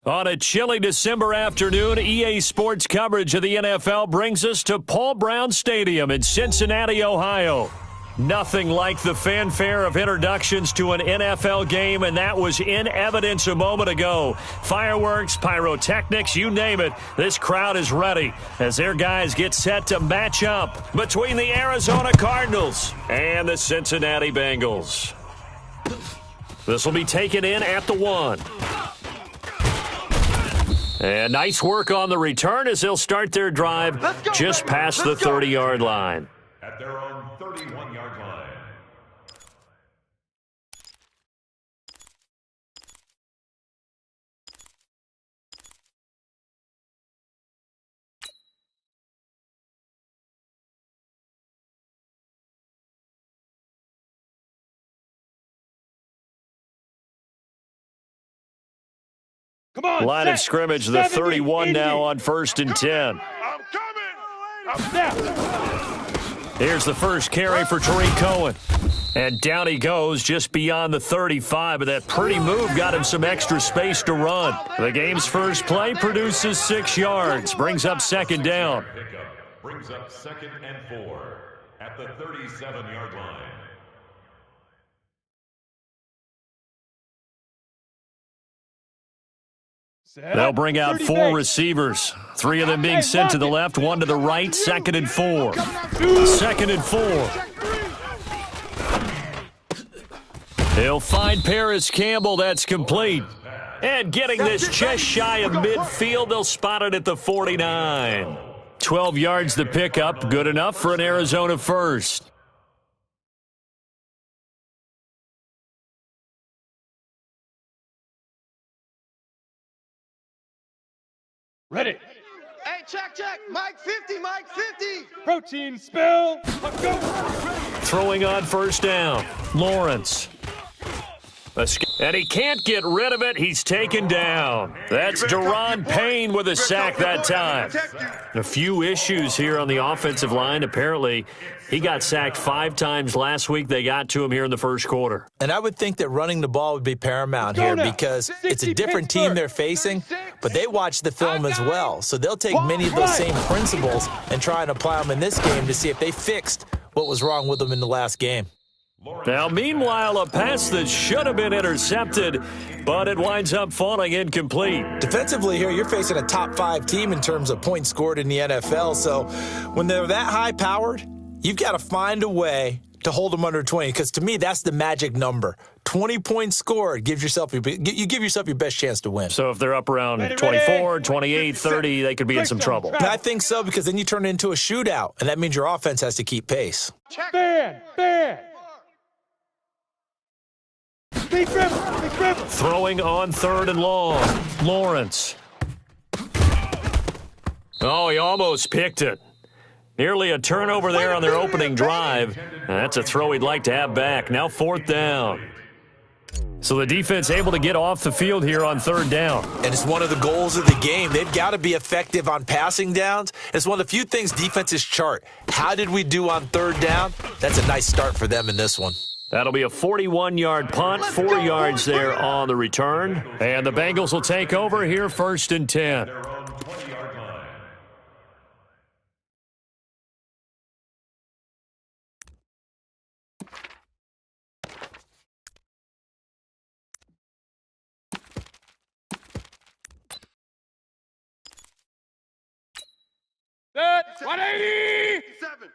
On a chilly December afternoon, EA Sports coverage of the NFL brings us to Paul Brown Stadium in Cincinnati, Ohio. Nothing like the fanfare of introductions to an NFL game, and that was in evidence a moment ago. Fireworks, pyrotechnics, you name it, this crowd is ready as their guys get set to match up between the Arizona Cardinals and the Cincinnati Bengals. This will be taken in at the 1. And nice work on the return as they'll start their drive just past the 30-yard line. At their own 31-yard line. Come on, line of scrimmage, the 31 now on 1st and 10. I'm coming. Here's the first carry for Tariq Cohen. And down he goes just beyond the 35, but that pretty move got him some extra space to run. The game's first play produces 6 yards, brings up 2nd down. Brings up 2nd and 4 at the 37-yard line. They'll bring out 4 receivers. 3 of them being sent to the left, 1 to the right, 2nd and 4. 2nd and 4. He'll find Paris Campbell. That's complete. And getting this just shy of midfield, they'll spot it at the 49. 12 yards to pick up. Good enough for an Arizona first. Ready. Hey, check. Mike 50, Mike 50. Protein spill. Let's go. Throwing on 1st down. Lawrence. And he can't get rid of it. He's taken down. That's Deron Payne with a sack that time. A few issues here on the offensive line. Apparently, he got sacked 5 times last week. They got to him here in the first quarter. And I would think that running the ball would be paramount here because it's a different team they're facing, but they watch the film as well. So they'll take many of those same principles and try and apply them in this game to see if they fixed what was wrong with them in the last game. Now, meanwhile, a pass that should have been intercepted, but it winds up falling incomplete. Defensively here, you're facing a top 5 team in terms of points scored in the NFL. So when they're that high-powered, you've got to find a way to hold them under 20, because to me, that's the magic number. 20 points scored, you give yourself your best chance to win. So if they're up around 24, 28, 30, they could be in some trouble. And I think so, because then you turn it into a shootout, and that means your offense has to keep pace. Ban. Throwing on 3rd and long. Lawrence. Oh, he almost picked it. Nearly a turnover there on their opening drive. That's a throw he'd like to have back. Now 4th down. So the defense able to get off the field here on 3rd down. And it's one of the goals of the game. They've got to be effective on passing downs. It's one of the few things defenses chart. How did we do on 3rd down? That's a nice start for them in this one. That'll be a 41-yard punt, 4 yards there on the return. And the Bengals will take over here 1st and 10. Their own 20-yard line. Set. 180. 7.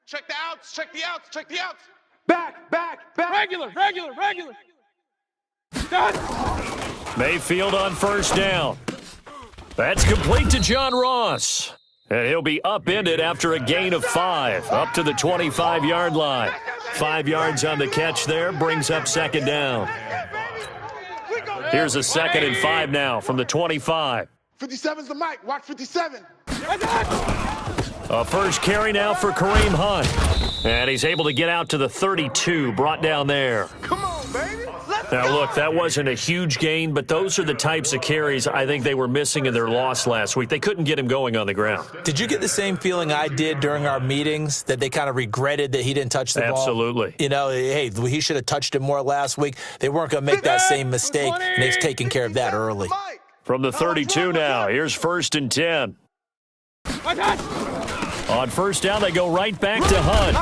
Check the outs. Back. Regular. Done. Mayfield on 1st down. That's complete to John Ross. And he'll be upended after a gain of 5, up to the 25-yard line. 5 yards on the catch there, brings up 2nd down. Here's a 2nd and 5 now from the 25. 57's the mic. Watch 57. A first carry now for Kareem Hunt. And he's able to get out to the 32, brought down there. Come on, baby. Now, look, that wasn't a huge gain, but those are the types of carries I think they were missing in their loss last week. They couldn't get him going on the ground. Did you get the same feeling I did during our meetings, that they kind of regretted that he didn't touch the ball? Absolutely. You know, hey, he should have touched it more last week. They weren't going to make that same mistake, and they've taken care of that early. From the 32 now, here's 1st and 10. On 1st down, they go right back to Hunt.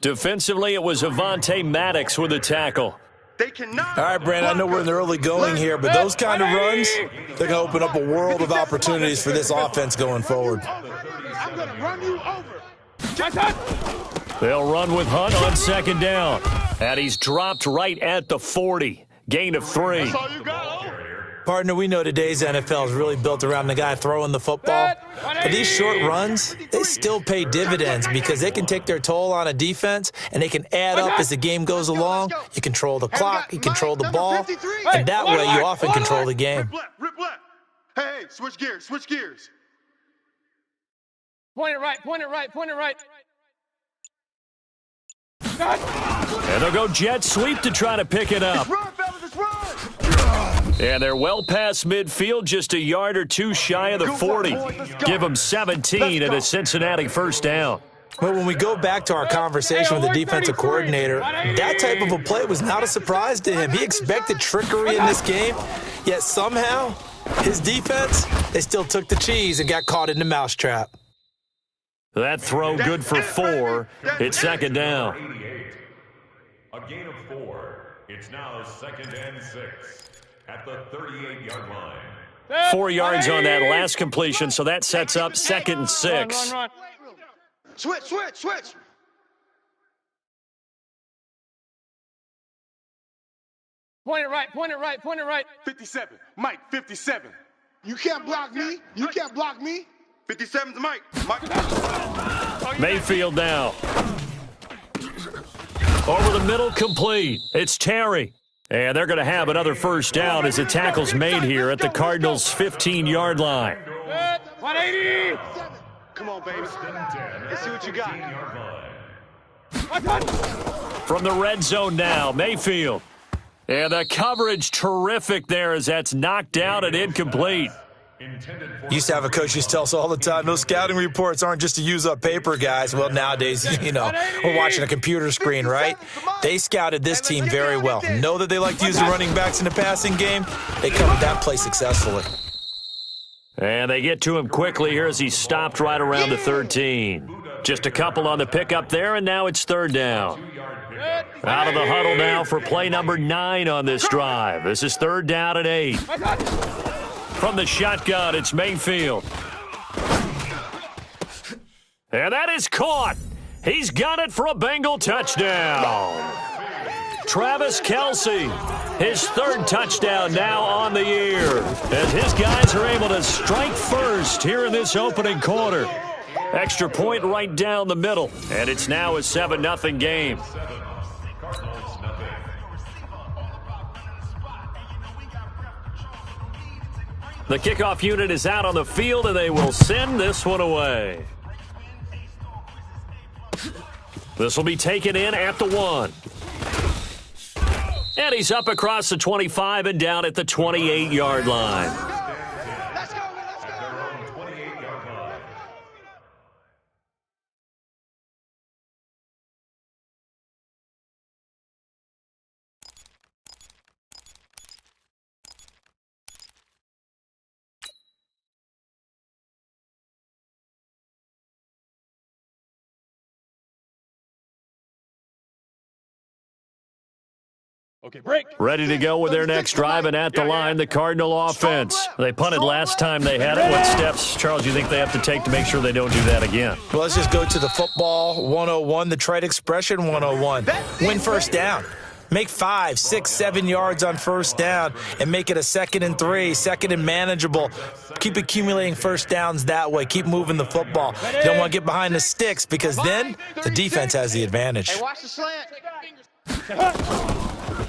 Defensively, it was Avonte Maddox with a tackle. They cannot. All right, Brandon, I know we're in the early going here, but those kind of runs, they're going to open up a world of opportunities for this offense going forward. I'm going to run you over. They'll run with Hunt on 2nd down. And he's dropped right at the 40. Gain of 3. That's all you got, Partner, we know today's NFL is really built around the guy throwing the football. But these short runs, they still pay dividends because they can take their toll on a defense and they can add up as the game goes along. You control the clock, you control the ball, and that way you often control the game. Rip left. Hey, switch gears, switch gears. Point it right, point it right, point it right. And they'll go jet sweep to try to pick it up. Run, fellas, let's run. And they're well past midfield, just a yard or two shy of the 40. Give them 17 and a Cincinnati 1st down. But when we go back to our conversation with the defensive coordinator, that type of a play was not a surprise to him. He expected trickery in this game, yet somehow his defense, they still took the cheese and got caught in the mousetrap. That throw good for 4. It's 2nd down. A gain of 4. It's now 2nd and 6 at the 38-yard line. 4 yards on that last completion, so that sets up 2nd and 6. Run. Switch. Point it right, point it right, point it right. 57. Mike, 57. You can't block me. 57's Mike. Mayfield now. Over the middle, complete. It's Terry. And they're going to have another 1st down as the tackle's made here at the Cardinals' 15-yard line. 180. Come on, baby. Let's see what you got. From the red zone now, Mayfield. And the coverage terrific there as that's knocked down and incomplete. Used to have a coach used to tell us all the time, those scouting reports aren't just to use up paper, guys. Well, nowadays, we're watching a computer screen, right? They scouted this team very well. Know that they like to use the running backs in the passing game. They covered that play successfully. And they get to him quickly here as he stopped right around the 13. Just a couple on the pickup there, and now it's 3rd down. Out of the huddle now for play number 9 on this drive. This is 3rd down and 8. From the shotgun, it's Mayfield. And that is caught. He's got it for a Bengal touchdown. Travis Kelce, his 3rd touchdown now on the year, as his guys are able to strike first here in this opening quarter. Extra point right down the middle, and it's now a 7-0 game. The kickoff unit is out on the field, and they will send this one away. This will be taken in at the 1. And he's up across the 25 and down at the 28-yard line. Let's go. Okay, break. Ready to go with their next drive, and at the line, the Cardinal offense. They punted last time they had it. What steps, Charles, you think they have to take to make sure they don't do that again? Well, let's just go to the football 101, the trite expression 101. Win 1st down. Make 5, 6, 7 yards on 1st down and make it a 2nd and 3, 2nd and manageable. Keep accumulating 1st downs that way. Keep moving the football. You don't want to get behind the sticks because then the defense has the advantage. Hey, watch the slant.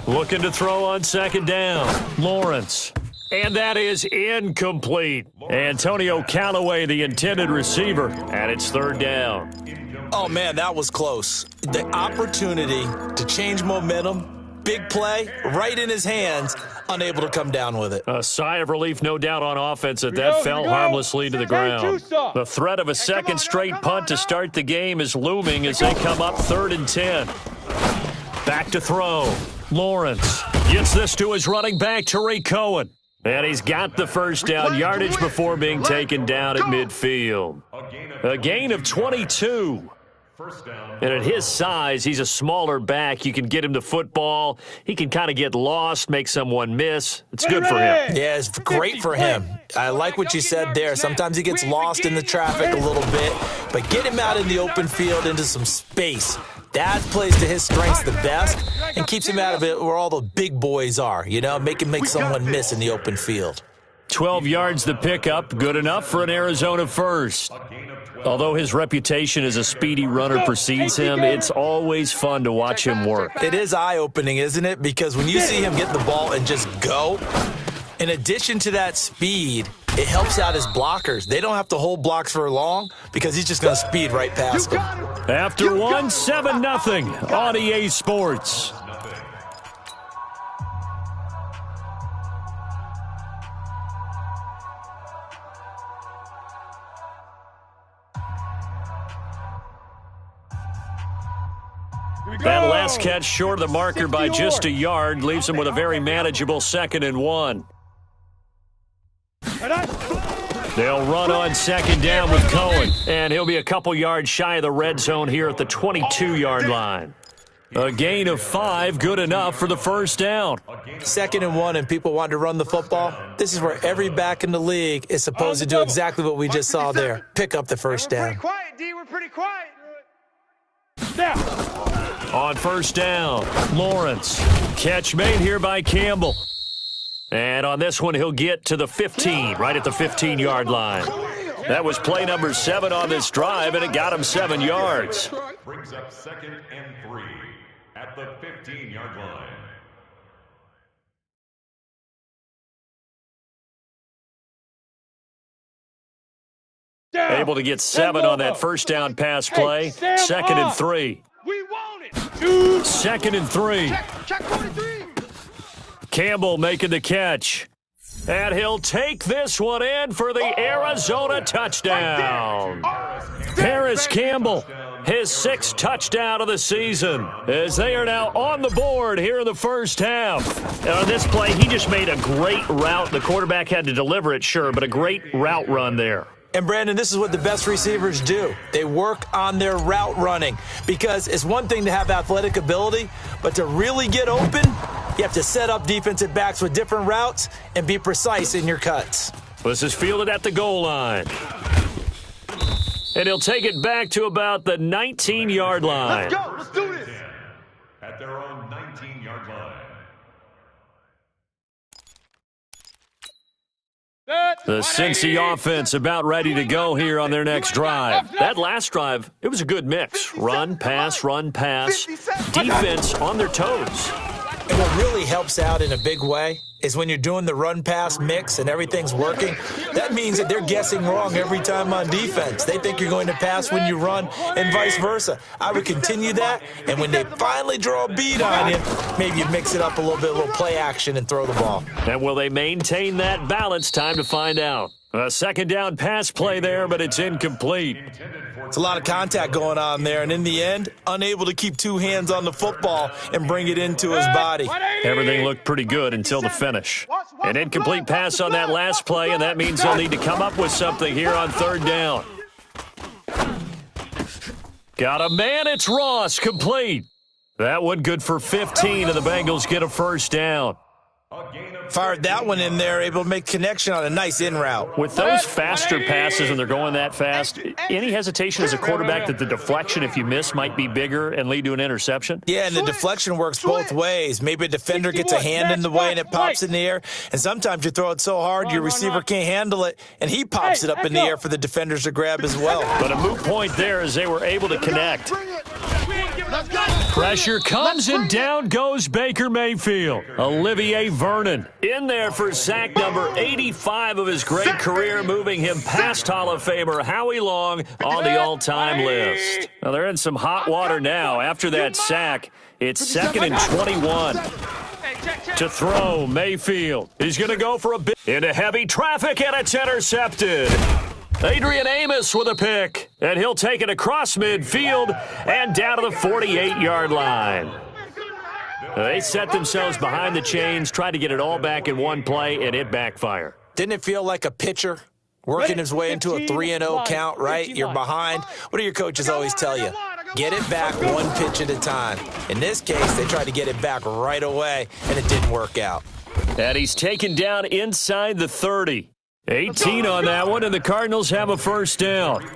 Looking to throw on 2nd down. Lawrence. And that is incomplete. Antonio Callaway, the intended receiver, and it's 3rd down. Oh, man, that was close. The opportunity to change momentum, big play, right in his hands, unable to come down with it. A sigh of relief, no doubt, on offense that fell harmlessly to the ground. The threat of a 2nd straight punt to start the game is looming as they come up 3rd and 10. Back to throw. Lawrence. Gets this to his running back, Tariq Cohen. And he's got the first down yardage before being taken down at midfield. A gain of 22. And at his size, he's a smaller back. You can get him the football. He can kind of get lost, make someone miss. It's good for him. Yeah, it's great for him. I like what you said there. Sometimes he gets lost in the traffic a little bit, but get him out in the open field into some space. That plays to his strengths the best and keeps him out of it where all the big boys are, you know, make someone miss in the open field. 12 yards the pickup, good enough for an Arizona first. Although his reputation as a speedy runner precedes him, it's always fun to watch him work. It is eye-opening, isn't it? Because when you see him get the ball and just go, in addition to that speed, it helps out his blockers. They don't have to hold blocks for long because he's just going to speed right past them. After one, 7-0 on EA Sports. That last catch short of the marker by just a yard leaves him with a very manageable 2nd and 1. They'll run on 2nd down with Cohen, and he'll be a couple yards shy of the red zone here at the 22-yard line. A gain of 5, good enough for the first down. 2nd and 1, and people want to run the football. This is where every back in the league is supposed to do exactly what we just saw there. Pick up the first down. We're pretty quiet, D. We're pretty quiet. On first down, Lawrence. Catch made here by Campbell. And on this one, he'll get to the 15, right at the 15-yard line. That was play number 7 on this drive, and it got him 7 yards. Brings up 2nd and 3 at the 15-yard line. Able to get 7 on that first down pass play. 2nd and 3. We want it. 2nd and 3. Check 43. Campbell making the catch. And he'll take this one in for the Arizona touchdown. Paris Campbell, his 6th touchdown of the season, as they are now on the board here in the first half. And on this play, he just made a great route. The quarterback had to deliver it, sure, but a great route run there. And, Brandon, this is what the best receivers do. They work on their route running because it's one thing to have athletic ability, but to really get open, you have to set up defensive backs with different routes and be precise in your cuts. This is fielded at the goal line. And he'll take it back to about the 19-yard line. Let's go. Let's do this. At their own 19-yard line. The Cincy offense about ready to go here on their next drive. That last drive, it was a good mix. Run, pass, defense on their toes. And what really helps out in a big way is when you're doing the run-pass mix and everything's working, that means that they're guessing wrong every time on defense. They think you're going to pass when you run and vice versa. I would continue that, and when they finally draw a beat on you, maybe you mix it up a little play action and throw the ball. And will they maintain that balance? Time to find out. A 2nd down pass play there, but it's incomplete. It's a lot of contact going on there, and in the end, unable to keep 2 hands on the football and bring it into his body. Everything looked pretty good until the finish. An incomplete pass on that last play, and that means they'll need to come up with something here on 3rd down. Got a man, it's Ross, complete. That one good for 15, and the Bengals get a first down. Fired that one in there, able to make connection on a nice in route. With those faster passes and they're going that fast, any hesitation as a quarterback that the deflection, if you miss, might be bigger and lead to an interception? Yeah, and the deflection works both ways. Maybe a defender gets a hand in the way and it pops in the air, and sometimes you throw it so hard your receiver can't handle it, and he pops it up in the air for the defenders to grab as well. But a moot point there as they were able to connect. Pressure comes and down goes Baker Mayfield. Olivier Vernon in there for sack number 85 of his great career, moving him past Hall of Famer Howie Long on the all-time list. Now they're in some hot water now. After that sack, it's 2nd and 21. To throw, Mayfield. He's going to go for a bit into heavy traffic, and it's intercepted. Adrian Amos with a pick, and he'll take it across midfield and down to the 48-yard line. They set themselves behind the chains, tried to get it all back in one play, and it backfired. Didn't it feel like a pitcher working his way into a 3-0 count, right? You're behind. What do your coaches always tell you? Get it back one pitch at a time. In this case, they tried to get it back right away, and it didn't work out. And he's taken down inside the 30. 18 on that one, and the Cardinals have a first down.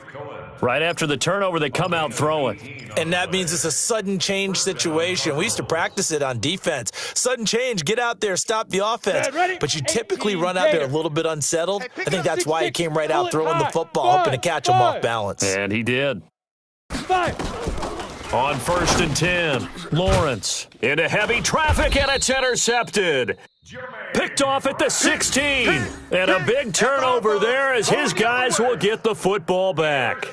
Right after the turnover, they come out throwing. And that means it's a sudden change situation. We used to practice it on defense. Sudden change, get out there, stop the offense. But you typically run out there a little bit unsettled. I think that's why he came right out throwing the football, hoping to catch him off balance. And he did. On 1st and 10, Lawrence into heavy traffic, and it's intercepted. Picked off at the 16. And a big turnover there as his guys will get the football back.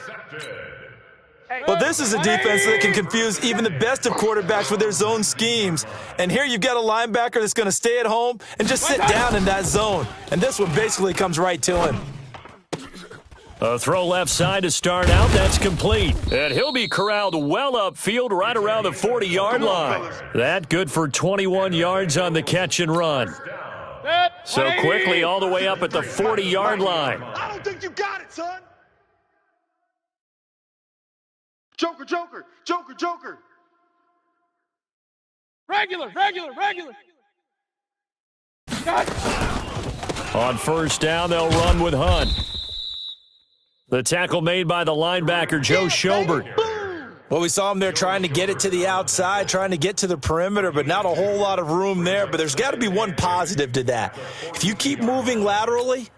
Well, this is a defense that can confuse even the best of quarterbacks with their zone schemes. And here you've got a linebacker that's going to stay at home and just sit down in that zone. And this one basically comes right to him. A throw left side to start out. That's complete. And he'll be corralled well upfield right around the 40-yard line. That good for 21 yards on the catch and run. So quickly all the way up at the 40-yard line. I don't think you got it, son. Joker, Joker, Joker, Joker. Regular. On first down, they'll run with Hunt. The tackle made by the linebacker, Joe Schobert. Well, we saw him there trying to get it to the outside, trying to get to the perimeter, but not a whole lot of room there. But there's got to be one positive to that. If you keep moving laterally,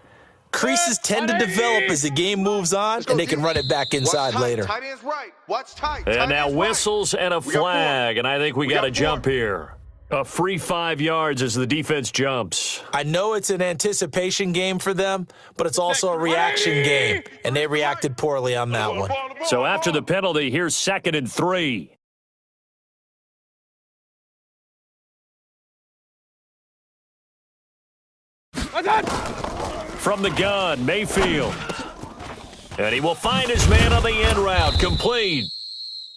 creases tend to develop as the game moves on, and they can run it back inside later. Tight end's right. Watch tight. And now whistles and a flag, and I think we got a jump here. A free 5 yards as the defense jumps. I know it's an anticipation game for them, but it's also a reaction game, and they reacted poorly on that one. So after the penalty, here's 2nd and 3. From the gun, Mayfield. And he will find his man on the end route, complete.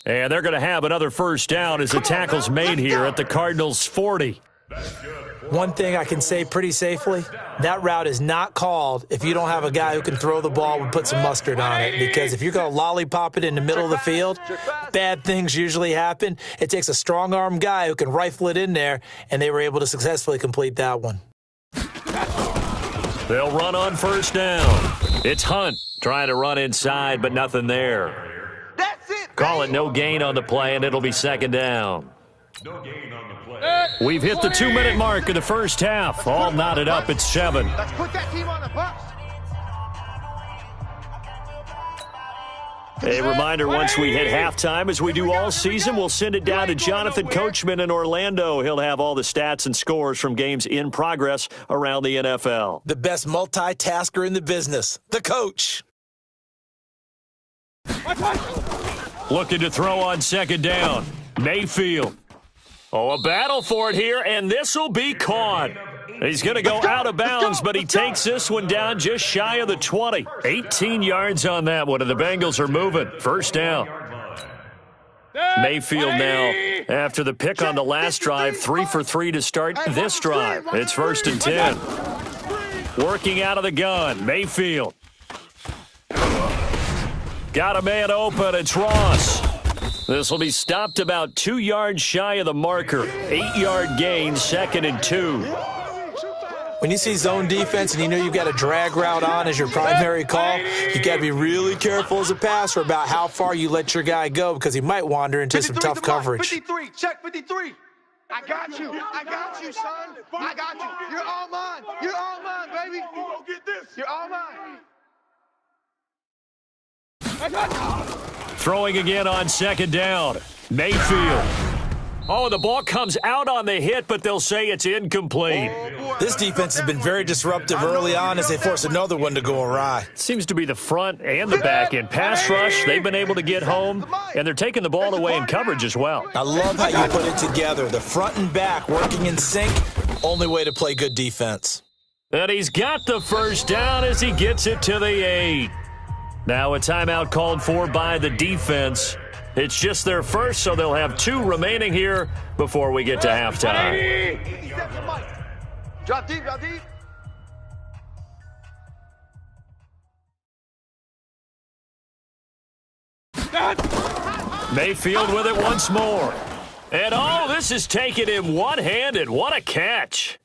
And they're going to have another first down as the tackle's made here at the Cardinals' 40. One thing I can say pretty safely, that route is not called if you don't have a guy who can throw the ball and put some mustard on it. Because if you're going to lollipop it in the middle of the field, bad things usually happen. It takes a strong-arm guy who can rifle it in there, and they were able to successfully complete that one. They'll run on first down. It's Hunt trying to run inside, but nothing there. Call it no gain on the play, and it'll be 2nd down. No gain on the play. We've hit the 2-minute mark of the first half. All knotted up at 7. Let's put that team on the bus. A reminder, once we hit halftime, as we do all season, we'll send it down to Jonathan Coachman in Orlando. He'll have all the stats and scores from games in progress around the NFL. The best multitasker in the business, the coach. Looking to throw on 2nd down. Mayfield. Oh, a battle for it here, and this will be caught. He's going to go out of bounds, but he takes this one down just shy of the 20. 18 yards on that one, and the Bengals are moving. First down. Mayfield now, after the pick on the last drive, 3 for 3 to start this drive. It's 1st and 10. Working out of the gun, Mayfield. Got a man open. It's Ross. This will be stopped about 2 yards shy of the marker. 8-yard gain, 2nd and 2. When you see zone defense and you know you've got a drag route on as your primary call, you got to be really careful as a passer about how far you let your guy go because he might wander into some tough coverage. 53, check 53. I got you, son. I got you. You're all mine. You're all mine, baby. Go get this. You're all mine. Throwing again on 2nd down. Mayfield. Oh, the ball comes out on the hit, but they'll say it's incomplete. This defense has been very disruptive early on as they force another one to go awry. Seems to be the front and the back end. Pass rush, they've been able to get home, and they're taking the ball away in coverage as well. I love how you put it together. The front and back working in sync, only way to play good defense. And he's got the first down as he gets it to the 8. Now a timeout called for by the defense. It's just their first, so they'll have 2 remaining here before we get to halftime. Drop deep, drop deep. Mayfield with it once more. And this is taken him one-handed. What a catch.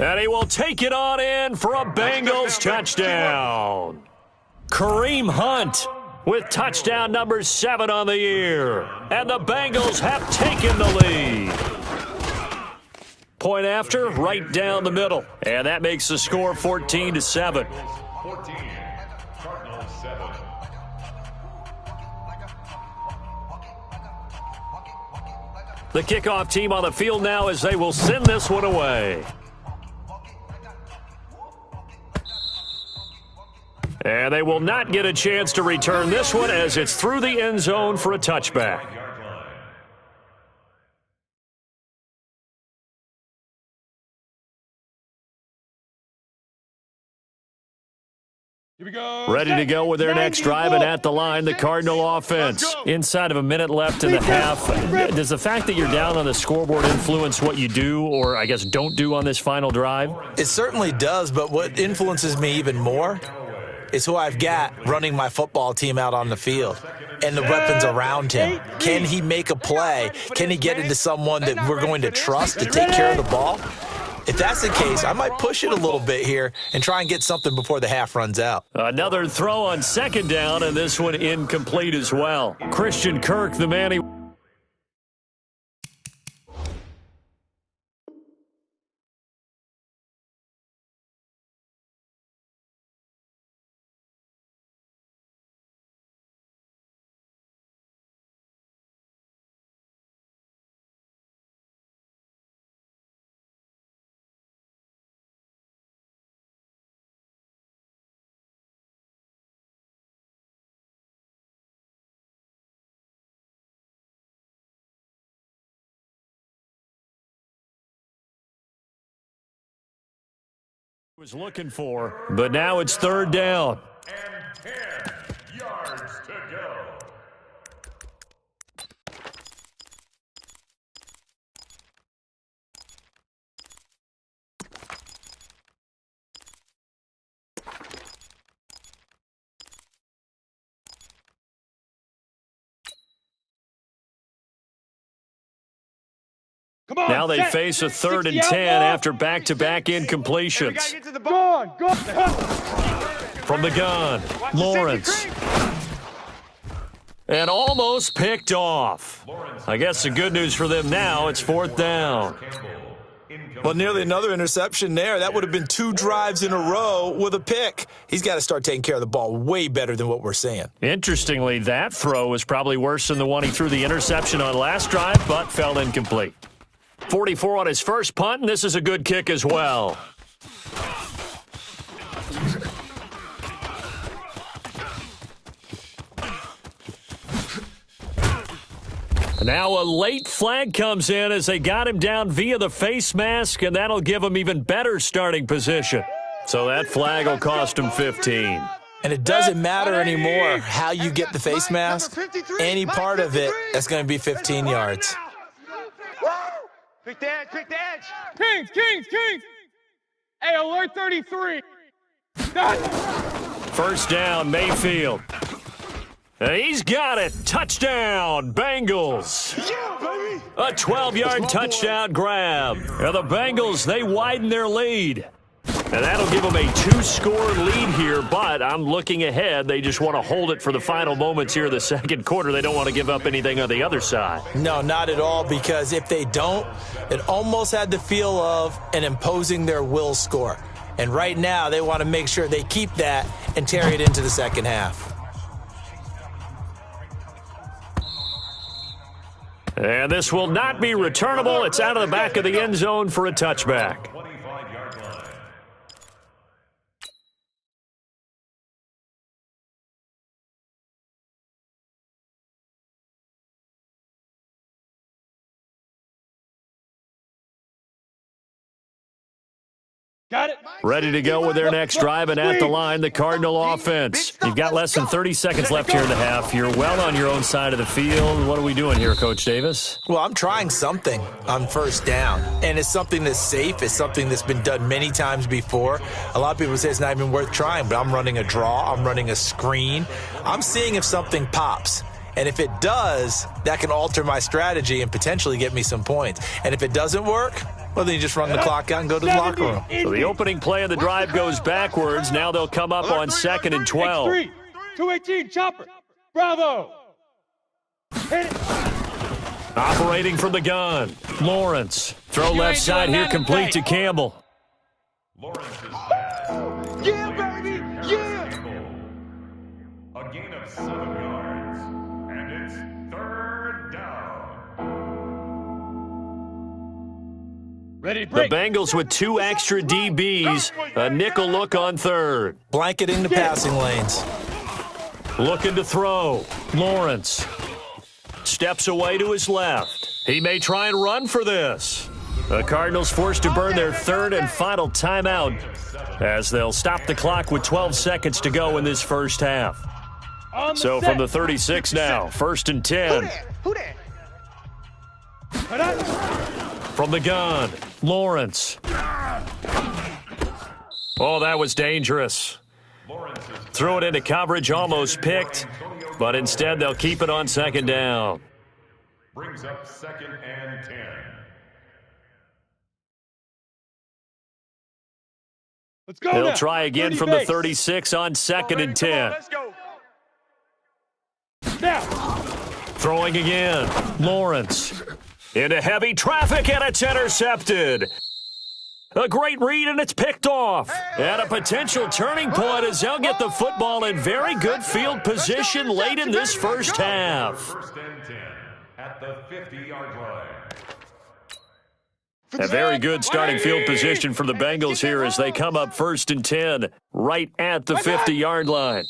And he will take it on in for a Bengals touchdown. Kareem Hunt with touchdown number 7 on the year. And the Bengals have taken the lead. Point after, right down the middle. And that makes the score 14-7. 14, Cardinals 7. The kickoff team on the field now as they will send this one away. And they will not get a chance to return this one as it's through the end zone for a touchback. Ready to go with their next drive, and at the line, the Cardinal offense. Inside of a minute left in the half. Does the fact that you're down on the scoreboard influence what you do, or I guess don't do on this final drive? It certainly does, but what influences me even more is who I've got running my football team out on the field and the weapons around him. Can he make a play? Can he get into someone that we're going to trust to take care of the ball? If that's the case, I might push it a little bit here and try and get something before the half runs out. Another throw on second down, and this one incomplete as well. Christian Kirk, the man he... was looking for, but now it's third down. And 10 yards to go. Now they face a 3rd and 10 after back-to-back incompletions. From the gun, Lawrence. And almost picked off. I guess the good news for them now, it's 4th down. Well, nearly another interception there. That would have been 2 drives in a row with a pick. He's got to start taking care of the ball way better than what we're seeing. Interestingly, that throw was probably worse than the one he threw the interception on last drive, but fell incomplete. 44 on his first punt, and this is a good kick as well. Now a late flag comes in as they got him down via the face mask, and that'll give him even better starting position. So that flag will cost him 15. And it doesn't matter anymore how you get the face mask. Any part of it, that's going to be 15 yards. Pick the edge, pick the edge. Kings. Hey, alert 33. First down, Mayfield. And he's got it. Touchdown, Bengals. Yeah, baby. A 12-yard touchdown grab. And the Bengals, they widen their lead. And that'll give them a 2-score lead here, but I'm looking ahead. They just want to hold it for the final moments here of the second quarter. They don't want to give up anything on the other side. No, not at all, because if they don't, it almost had the feel of an imposing their will score. And right now, they want to make sure they keep that and carry it into the second half. And this will not be returnable. It's out of the back of the end zone for a touchback. 25-yard line. Got it. Ready to go with their next drive, and at the line, the Cardinal offense. You've got less than 30 seconds left here in the half. You're well on your own side of the field. What are we doing here, Coach Davis? Well, I'm trying something on first down, and it's something that's safe. It's something that's been done many times before. A lot of people say it's not even worth trying, but I'm running a draw. I'm running a screen. I'm seeing if something pops. And if it does, that can alter my strategy and potentially get me some points. And if it doesn't work, well, then you just run the clock out and go to the locker room. So the opening play of the drive goes backwards. Now they'll come up on 2nd and 12. 218, chopper. Bravo. Hit it. Operating from the gun. Lawrence. Throw left side here, complete to Campbell. Lawrence is Yeah, baby. Yeah. a gain of 7 yards, and it's 3rd down. Ready, The break. Bengals with 2 extra DBs. A nickel look on 3rd. Blanketing the passing lanes. Looking to throw. Lawrence. Steps away to his left. He may try and run for this. The Cardinals forced to burn their 3rd and final timeout as they'll stop the clock with 12 seconds to go in this first half. So from the 36 now, 1st and 10. Who that? From the gun, Lawrence. Oh, that was dangerous. Threw it into coverage, almost picked, but instead they'll keep it on 2nd down. Brings up 2nd and 10. Let's go. He'll now. try again 30 from the base. 36 on 2nd and 10. Let's go. Now. Throwing again, Lawrence. Into heavy traffic, and it's intercepted. A great read, and it's picked off. And a potential turning point as they'll get the football in very good field position late in this first half. 1st and 10 at the 50-yard line. A very good starting field position for the Bengals here as they come up 1st and 10 right at the 50-yard line.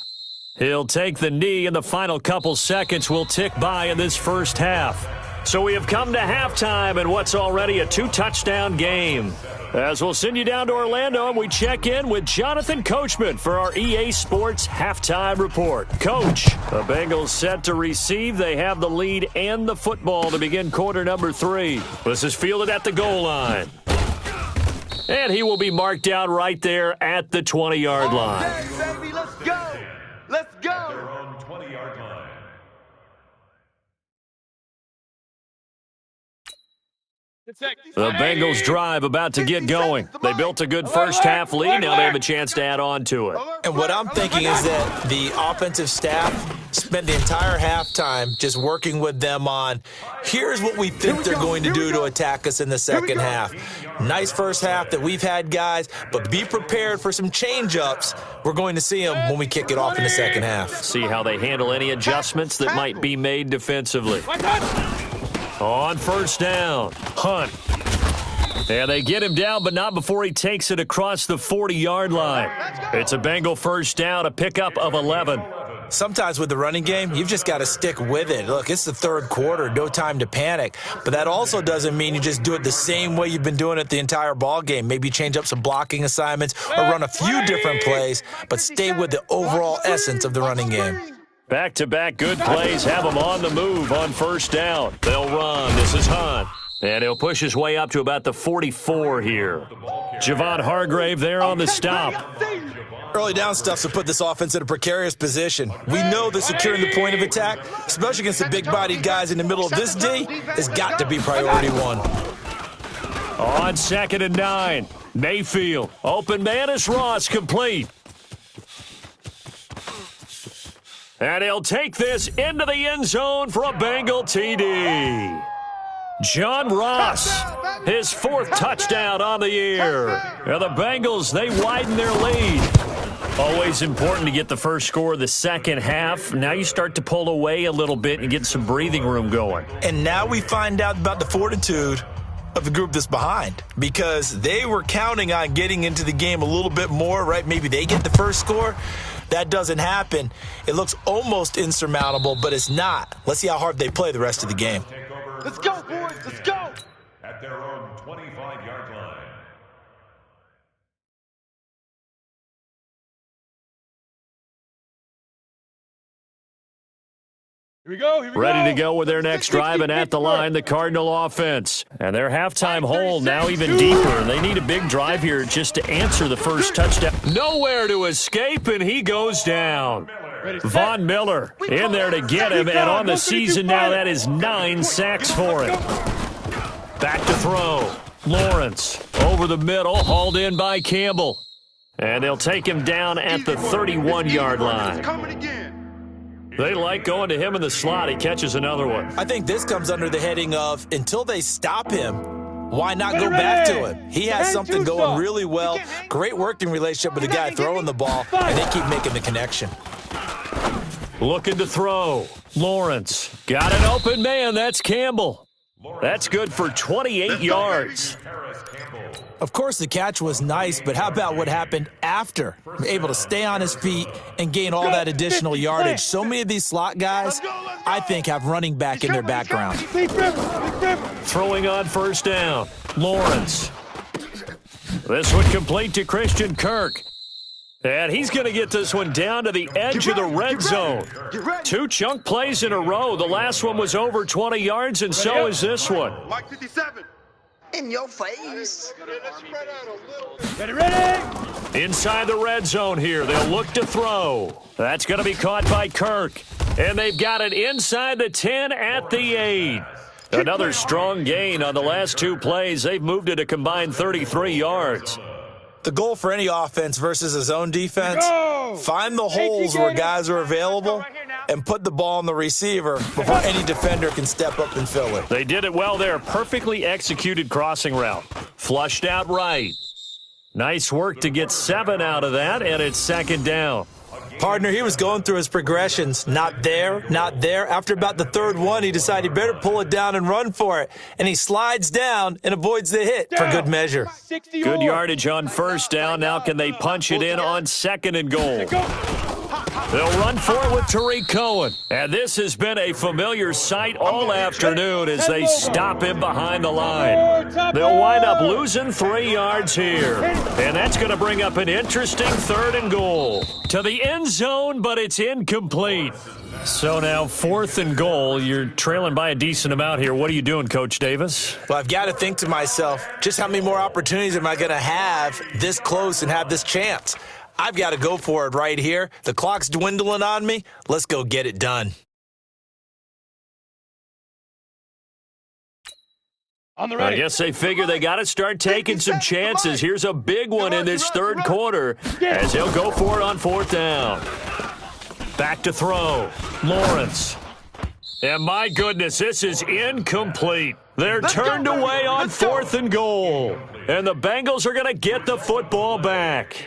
He'll take the knee, and the final couple seconds will tick by in this first half. So we have come to halftime in what's already a 2-touchdown game. As we'll send you down to Orlando, and we check in with Jonathan Coachman for our EA Sports Halftime Report. Coach, the Bengals set to receive. They have the lead and the football to begin quarter number 3. This is fielded at the goal line. And he will be marked down right there at the 20-yard line. Hey, baby, let's go. Let's Their go. own 20-yard line. The Bengals drive about to get going. They built a good first half lead. Now they have a chance to add on to it. And what I'm thinking is that the offensive staff spent the entire halftime just working with them on, here's what we think they're going to do to attack us in the second half. Nice first half that we've had, guys, but be prepared for some change-ups. We're going to see them when we kick it off in the second half. See how they handle any adjustments that might be made defensively. On first down, Hunt. And they get him down, but not before he takes it across the 40-yard line. It's a Bengal first down, a pickup of 11. Sometimes with the running game, you've just got to stick with it. Look, it's the 3rd quarter, no time to panic. But that also doesn't mean you just do it the same way you've been doing it the entire ball game. Maybe change up some blocking assignments or run a few different plays, but stay with the overall essence of the running game. Back-to-back good plays have him on the move on first down. They'll run. This is Hunt. And he'll push his way up to about the 44 here. Javon Hargrave there on the stop. Early down stuff to put this offense in a precarious position. We know that securing the point of attack, especially against the big-bodied guys in the middle of this D, has got to be priority 1. On 2nd and 9, Mayfield. Open man is Ross, complete. And he'll take this into the end zone for a Bengal TD. John Ross, his 4th touchdown on the year. And the Bengals, they widen their lead. Always important to get the first score of the second half. Now you start to pull away a little bit and get some breathing room going. And now we find out about the fortitude of the group that's behind, because they were counting on getting into the game a little bit more, right? Maybe they get the first score. That doesn't happen. It looks almost insurmountable, but it's not. Let's see how hard they play the rest of the game. Let's go, boys. Let's go. At their own 25-yard line. Here we go. Here we Ready go. to go with their next drive, and at the line, the Cardinal offense. And their halftime hole now even deeper. They need a big drive here just to answer the first touchdown. Nowhere to escape, and he goes down. Von Miller in there to get him, and on the season now, that is 9 sacks for him. Back to throw. Lawrence over the middle, hauled in by Campbell. And they'll take him down at the 31-yard line. They like going to him in the slot. He catches another one. I think this comes under the heading of until they stop him, why not go back to him? He has something going really well. Great working relationship with the guy throwing the ball, and they keep making the connection. Looking to throw. Lawrence got an open man. That's Campbell. That's good for 28 yards. Of course, the catch was nice, but how about what happened after? Able to stay on his feet and gain all that additional yardage. So many of these slot guys, I think, have running back in their background. Throwing on first down. Lawrence. This one complete to Christian Kirk. And he's going to get this one down to the edge of the red zone. 2 chunk plays in a row. The last one was over 20 yards, and so is this one. Mike 57. In your face. Ready. Inside the red zone here. They'll look to throw. That's going to be caught by Kirk. And they've got it inside the 10 at the 8. Another strong gain on the last 2 plays. They've moved it a combined 33 yards. The goal for any offense versus his own defense, find the holes where guys are available and put the ball on the receiver before any defender can step up and fill it. They did it well there. Perfectly executed crossing route. Flushed out right. Nice work to get 7 out of that, and it's second down. Partner, he was going through his progressions. Not there, not there. After about the 3rd one, he decided he better pull it down and run for it. And he slides down and avoids the hit for good measure. Good yardage on first down. Now can they punch it in on 2nd and goal? They'll run for it with Tariq Cohen. And this has been a familiar sight all afternoon as they stop him behind the line. They'll wind up losing 3 yards here. And that's going to bring up an interesting 3rd and goal. To the end zone, but it's incomplete. So now 4th and goal. You're trailing by a decent amount here. What are you doing, Coach Davis? Well, I've got to think to myself, just how many more opportunities am I going to have this close and have this chance? I've got to go for it right here. The clock's dwindling on me. Let's go get it done. On the I ready. guess they figure they got to start taking some chances. Here's a big one in this 3rd quarter as he'll go for it on 4th down. Back to throw. Lawrence. And my goodness, this is incomplete. They're turned away on 4th and goal. And the Bengals are going to get the football back.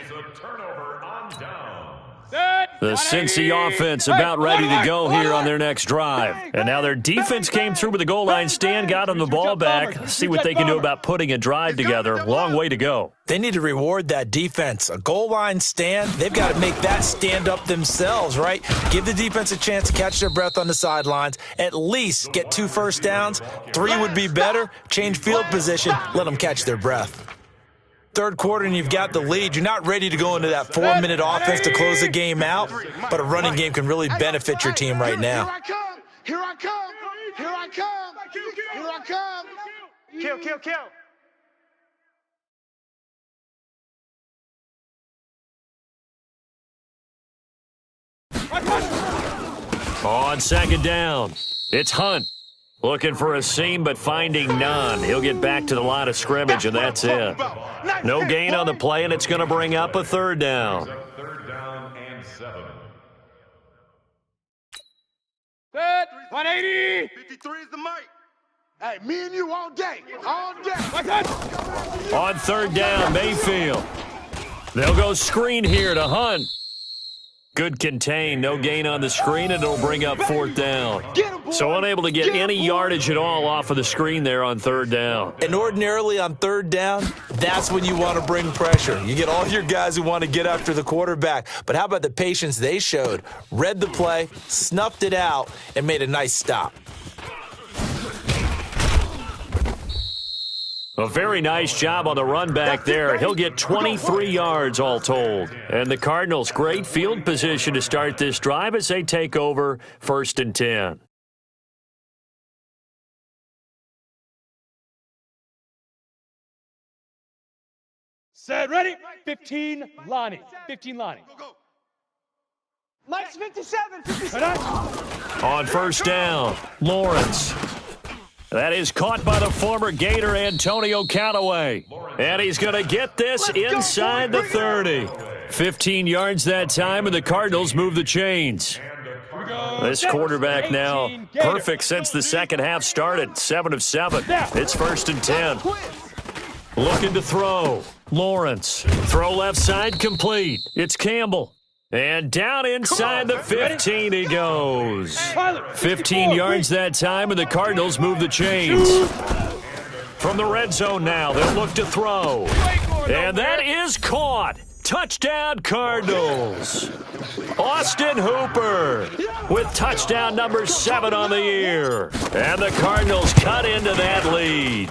The Cincy offense about ready to go here on their next drive. And now their defense came through with the goal line stand, got them the ball back. See what they can do about putting a drive together. Long way to go. They need to reward that defense. A goal line stand, they've got to make that stand up themselves, right? Give the defense a chance to catch their breath on the sidelines. At least get 2 first downs. 3 would be better. Change field position. Let them catch their breath. 3rd quarter and you've got the lead. You're not ready to go into that 4-minute offense to close the game out, but a running game can really benefit your team right now. Here I come. Here I come. Here I come. Kill, kill, kill. On 2nd down, it's Hunt. Looking for a seam, but finding none. He'll get back to the line of scrimmage, and that's it. No gain on the play, and it's going to bring up a 3rd down. 3rd down and 7. Set. 180. 53 is the mic. Hey, me and you all day. All day. On 3rd down, Mayfield. They'll go screen here to Hunt. Good contain, no gain on the screen, and it'll bring up 4th down. So unable to get any yardage at all off of the screen there on 3rd down. And ordinarily on 3rd down, that's when you want to bring pressure. You get all your guys who want to get after the quarterback. But how about the patience they showed? Read the play, snuffed it out, and made a nice stop. A very nice job on the run back there. He'll get 23 yards all told. And the Cardinals, great field position to start this drive as they take over 1st and 10. Set, ready. 15, Lonnie. 15, Lonnie. Mike's 57. 57. On first down, Lawrence. That is caught by the former Gator Antonio Callaway. And he's going to get this inside the 30. 15 yards that time, and the Cardinals move the chains. This quarterback now perfect since the second half started. 7 of 7. It's first and 10. Looking to throw. Lawrence. Throw left side complete. It's Campbell. And down inside the 15 he goes. 15 yards that time, and the Cardinals move the chains. From the red zone now, they'll look to throw. And that is caught. Touchdown, Cardinals. Austin Hooper with touchdown number 7 on the year. And the Cardinals cut into that lead.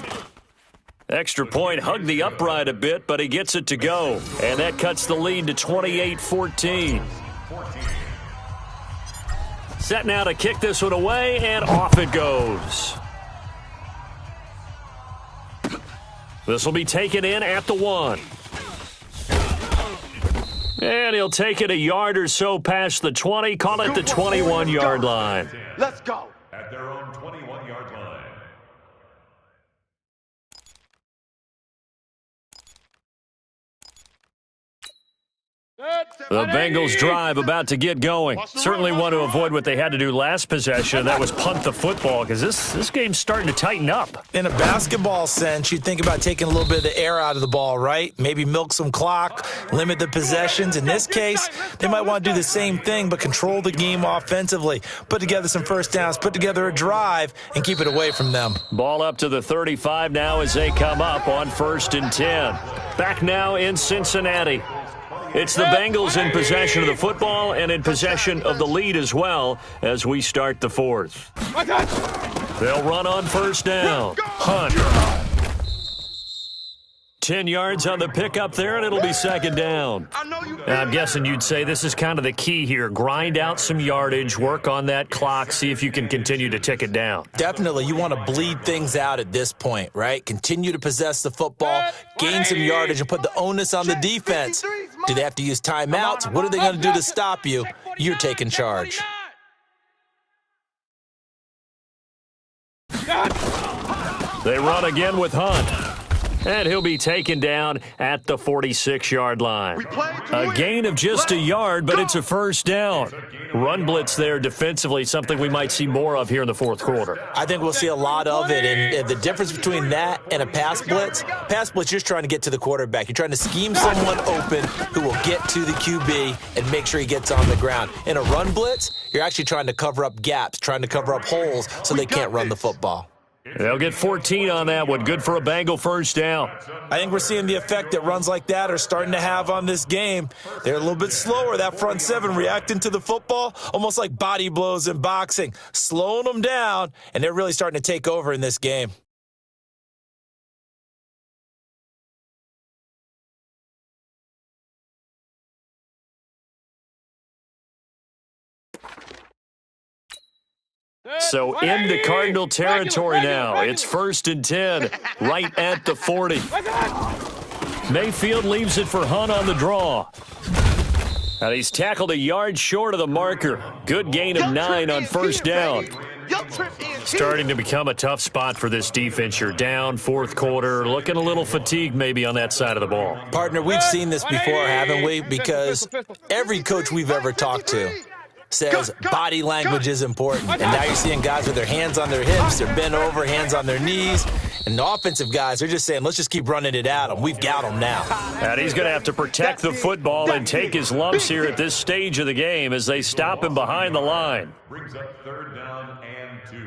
Extra point hugged the upright a bit, but he gets it to go. And that cuts the lead to 28-14. Set now to kick this one away, and off it goes. This will be taken in at the 1. And he'll take it a yard or so past the 20, call it the 21-yard line. Let's go. At their own 21-yard line. The Bengals drive about to get going. Certainly want to avoid what they had to do last possession. That was punt the football, because this game's starting to tighten up. In a basketball sense, you'd think about taking a little bit of the air out of the ball, right? Maybe milk some clock, limit the possessions. In this case, they might want to do the same thing, but control the game offensively. Put together some first downs, put together a drive, and keep it away from them. Ball up to the 35 now as they come up on first and 10. Back now in Cincinnati. It's the Bengals in possession of the football and in possession of the lead as well as we start the 4th. They'll run on first down. Hunt. 10 yards on the pickup there, and it'll be second down. Now, I'm guessing you'd say this is kind of the key here. Grind out some yardage, work on that clock, see if you can continue to tick it down. Definitely, you want to bleed things out at this point, right? Continue to possess the football, gain some yardage, and put the onus on the defense. Do they have to use timeouts? What are they going to do to stop you? You're taking charge. They run again with Hunt. And he'll be taken down at the 46-yard line. A gain of just a yard, but it's a first down. Run blitz there defensively, something we might see more of here in the fourth quarter. I think we'll see a lot of it, and the difference between that and a pass blitz, you're just trying to get to the quarterback. You're trying to scheme someone open who will get to the QB and make sure he gets on the ground. In a run blitz, you're actually trying to cover up gaps, trying to cover up holes so they can't run the football. They'll get 14 on that one. Good for a Bengal first down. I think we're seeing the effect that runs like that are starting to have on this game. They're a little bit slower, that front seven, reacting to the football, almost like body blows in boxing, slowing them down, and they're really starting to take over in this game. So into Cardinal territory now. It's first and 10, right at the 40. Mayfield leaves it for Hunt on the draw. And he's tackled a yard short of the marker. Good gain of 9 on first down. Starting to become a tough spot for this defense. You're down, fourth quarter, looking a little fatigued maybe on that side of the ball. Partner, we've seen this before, haven't we? Because every coach we've ever talked to says body language is important. And now you're seeing guys with their hands on their hips, they're bent over, hands on their knees. And the offensive guys, they're just saying, let's just keep running it at them. We've got them now. And he's going to have to protect the football and take his lumps here at this stage of the game as they stop him behind the line. Brings up third down and 2.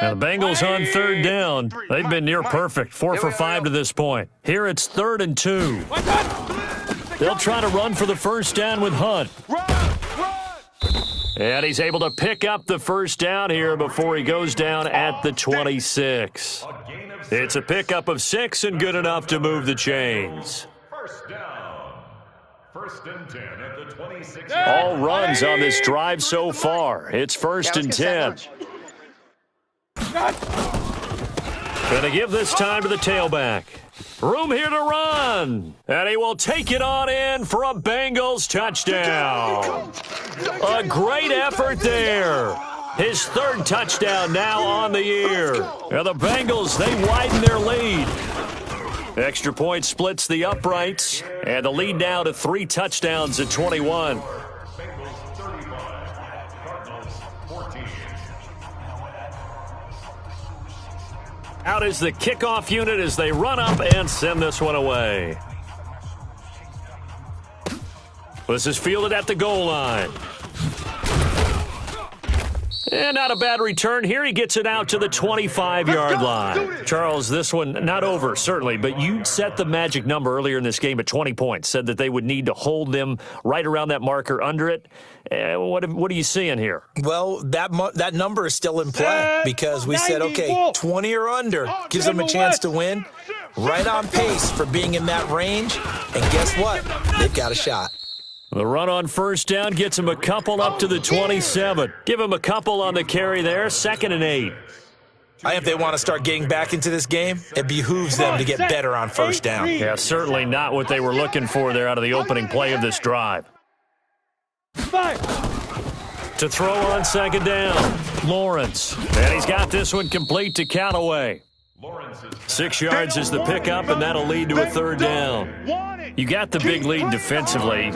Now the Bengals on third down. They've been near perfect, 4 for 5 to this point. Here it's 3rd and 2. They'll try to run for the first down with Hunt. And he's able to pick up the first down here before he goes down at the 26. It's a pickup of 6 and good enough to move the chains. First down. First and 10 at the 26. All runs on this drive so far. It's first and 10. Gonna give this time to the tailback. Room here to run. And he will take it on in for a Bengals touchdown. A great effort there. His third touchdown now on the year. And the Bengals, they widen their lead. Extra point splits the uprights. And the lead now to 3 touchdowns at 21. Bengals 35, Cardinals 14. Out is the kickoff unit as they run up and send this one away. This is fielded at the goal line. And not a bad return here. He gets it out to the 25-yard line. Charles, this one not over, certainly, but you set the magic number earlier in this game at 20 points, said that they would need to hold them right around that marker under it. What are you seeing here? Well, that number is still in play because we said, okay, 20 or under gives them a chance to win. Right on pace for being in that range. And guess what? They've got a shot. The run on first down gets him a couple up to the 27. Give him a couple on the carry there, 2nd and 8. If they want to start getting back into this game, it behooves them to get better on first down. Yeah, certainly not what they were looking for there out of the opening play of this drive. To throw on 2nd down, Lawrence. And he's got this one complete to Callaway. 6 yards is the pickup, and that'll lead to a 3rd down. You got the big lead defensively,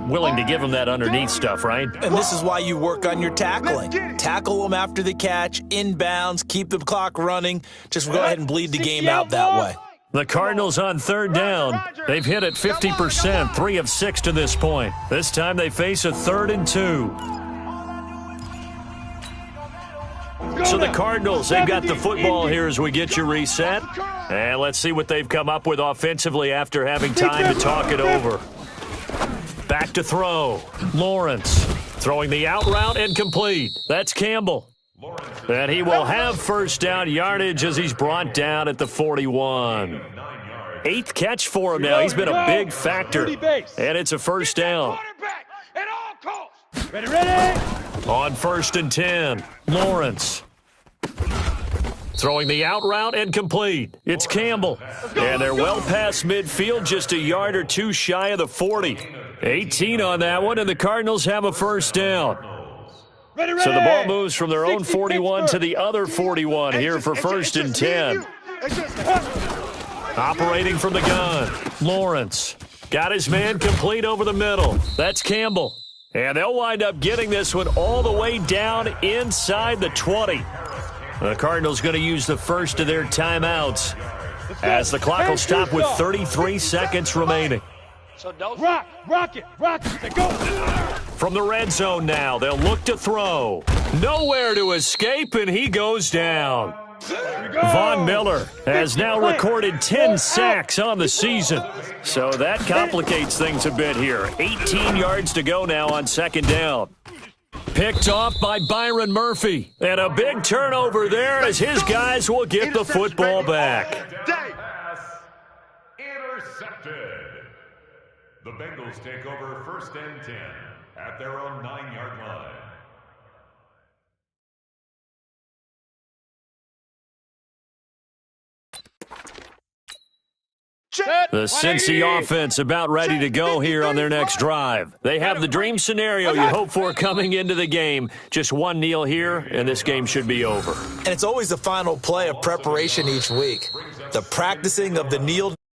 willing to give them that underneath stuff, right? And this is why you work on your tackling. Tackle them after the catch, inbounds, keep the clock running. Just go ahead and bleed the game out that way. The Cardinals on 3rd down. They've hit it 50%, 3 of 6 to this point. This time they face a 3rd and 2. So the Cardinals, they've got the football here as we get you reset. And let's see what they've come up with offensively after having time to talk it over. Back to throw. Lawrence throwing the out route and complete. That's Campbell. And he will have first down yardage as he's brought down at the 41. 8th catch for him now. He's been a big factor. And it's a first down. Ready. On 1st and 10, Lawrence. Throwing the out route and complete. It's Campbell. And they're well past midfield, just a yard or 2 shy of the 40. 18 on that one, and the Cardinals have a first down. So the ball moves from their own 41 to the other 41 here for 1st and 10. Operating from the gun, Lawrence. Got his man complete over the middle. That's Campbell. And they'll wind up getting this one all the way down inside the 20. The Cardinals going to use the first of their timeouts as the clock will stop with 33 seconds remaining. So don't rock it. Go. From the red zone now, they'll look to throw. Nowhere to escape, and he goes down. Von Miller has now recorded 10 sacks on the season. So that complicates things a bit here. 18 yards to go now on 2nd down. Picked off by Byron Murphy. And a big turnover there as his guys will get the football back. Intercepted. The Bengals take over 1st and 10 at their own 9-yard line. The Cincy offense about ready to go here on their next drive. They have the dream scenario you hope for coming into the game. Just one kneel here, and this game should be over. And it's always the final play of preparation each week. The practicing of the kneel